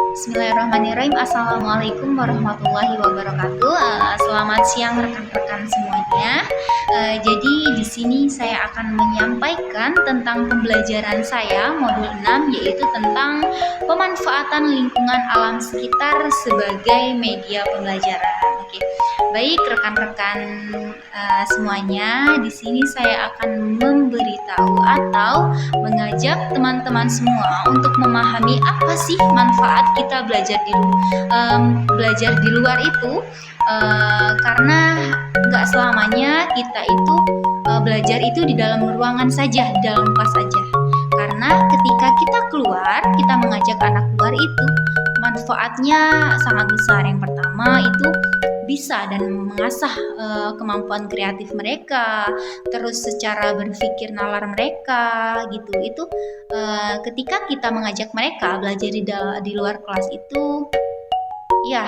Bismillahirrahmanirrahim. Assalamualaikum warahmatullahi wabarakatuh. Selamat siang rekan-rekan semuanya. Jadi di sini saya akan menyampaikan tentang pembelajaran saya modul 6, yaitu tentang pemanfaatan lingkungan alam sekitar sebagai media pembelajaran. Oke. Baik rekan-rekan semuanya, di sini saya akan memberitahu atau mengajak teman-teman semua untuk memahami apa sih manfaat kita belajar di luar itu, karena nggak selamanya kita itu belajar itu di dalam ruangan saja, di dalam kelas saja. Karena ketika kita keluar, kita mengajak anak keluar itu manfaatnya sangat besar. Yang pertama itu bisa dan mengasah kemampuan kreatif mereka, terus secara berpikir nalar mereka gitu. Itu ketika kita mengajak mereka belajar di luar kelas itu, ya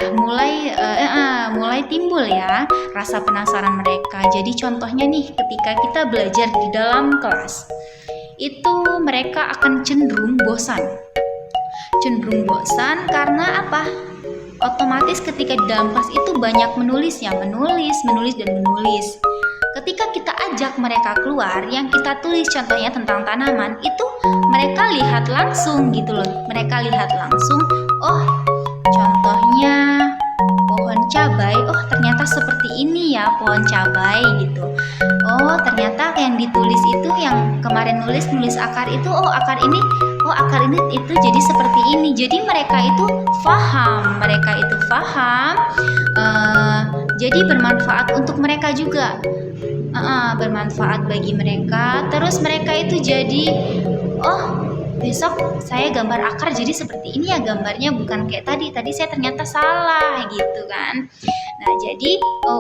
mulai timbul ya rasa penasaran mereka. Jadi contohnya nih, ketika kita belajar di dalam kelas itu mereka akan cenderung bosan karena apa? Otomatis ketika di dalam kelas itu banyak menulis. Ketika kita ajak mereka keluar, yang kita tulis contohnya tentang tanaman, itu mereka lihat langsung gitu loh. Mereka lihat langsung, oh contohnya pohon cabai, oh ternyata seperti ini ya pohon cabai gitu. Oh ternyata yang ditulis itu, yang kemarin nulis akar itu, akar ini itu jadi seperti ini. Jadi mereka itu paham, jadi bermanfaat untuk mereka juga, bermanfaat bagi mereka. Terus mereka itu jadi, oh besok saya gambar akar jadi seperti ini ya gambarnya, bukan kayak tadi saya ternyata salah gitu kan. Nah jadi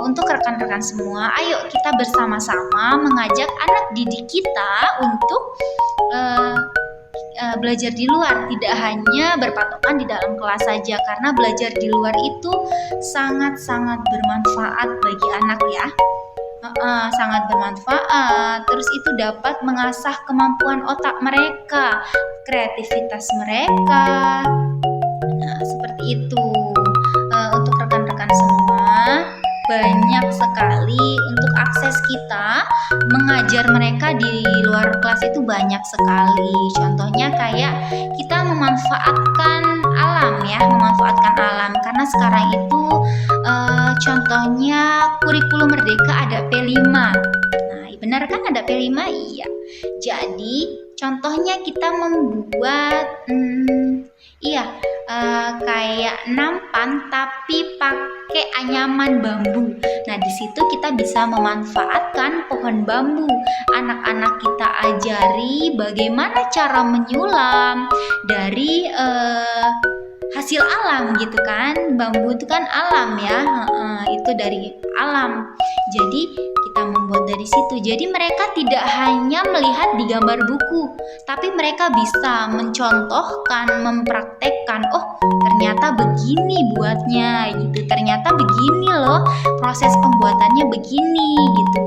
untuk rekan-rekan semua, ayo kita bersama-sama mengajak anak didik kita untuk belajar di luar, tidak hanya berpatokan di dalam kelas saja, karena belajar di luar itu sangat-sangat bermanfaat bagi anak ya. Sangat bermanfaat. Terus itu dapat mengasah kemampuan otak mereka, kreativitas mereka. Nah seperti itu. Untuk rekan-rekan semua, banyak sekali untuk akses kita mengajar mereka di luar kelas itu banyak sekali. Contohnya kayak kita memanfaatkan alam ya, karena sekarang itu contohnya kurikulum merdeka ada P5. Nah, benar kan ada P5? Iya. Jadi contohnya kita membuat kayak nampan tapi pakai anyaman bambu. Nah, di situ kita bisa memanfaatkan pohon bambu. Anak-anak kita ajari bagaimana cara menyulam dari hasil alam gitu kan. Bambu itu kan alam ya, itu dari alam. Jadi kita membuat dari situ. Jadi mereka tidak hanya melihat di gambar buku, tapi mereka bisa mencontohkan, mempraktekkan. Oh ternyata begini buatnya gitu, ternyata begini loh proses pembuatannya begini gitu.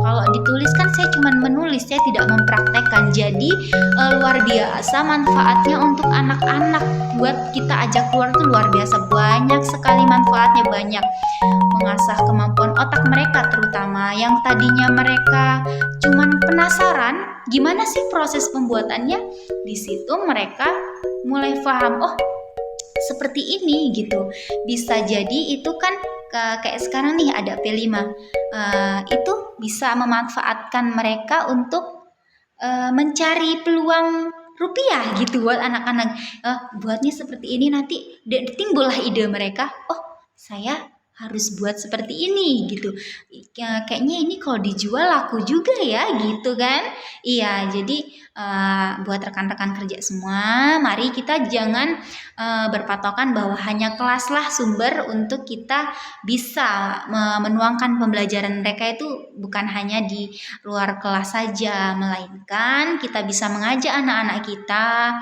Kalau ditulis kan saya cuma menulis, saya tidak mempraktekkan. Jadi luar biasa manfaatnya untuk anak-anak. Buat kita ajak keluar tuh luar biasa, banyak sekali manfaatnya, banyak mengasah kemampuan otak mereka, terutama yang tadinya mereka cuman penasaran gimana sih proses pembuatannya. Di situ mereka mulai paham, oh seperti ini gitu. Bisa jadi itu kan kayak sekarang nih ada P5, itu bisa memanfaatkan mereka untuk mencari peluang rupiah gitu buat anak-anak. Buatnya seperti ini, nanti timbullah ide mereka, oh saya harus buat seperti ini gitu. Kayaknya ini kalau dijual laku juga ya gitu kan. Iya, jadi buat rekan-rekan kerja semua, mari kita jangan berpatokan bahwa hanya kelaslah sumber untuk kita bisa menuangkan pembelajaran mereka. Itu bukan hanya di luar kelas saja, melainkan kita bisa mengajak anak-anak kita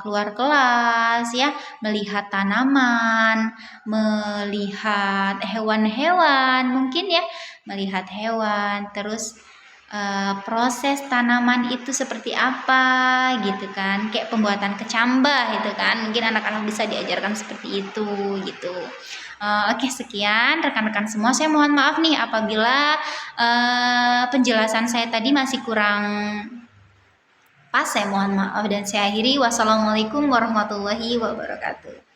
keluar kelas ya, melihat tanaman, melihat hewan-hewan mungkin ya, melihat hewan, terus proses tanaman itu seperti apa gitu kan, kayak pembuatan kecambah itu kan, mungkin anak-anak bisa diajarkan seperti itu gitu. Oke, sekian rekan-rekan semua, saya mohon maaf nih apabila penjelasan saya tadi masih kurang pas, saya mohon maaf dan saya akhiri. Wassalamualaikum warahmatullahi wabarakatuh.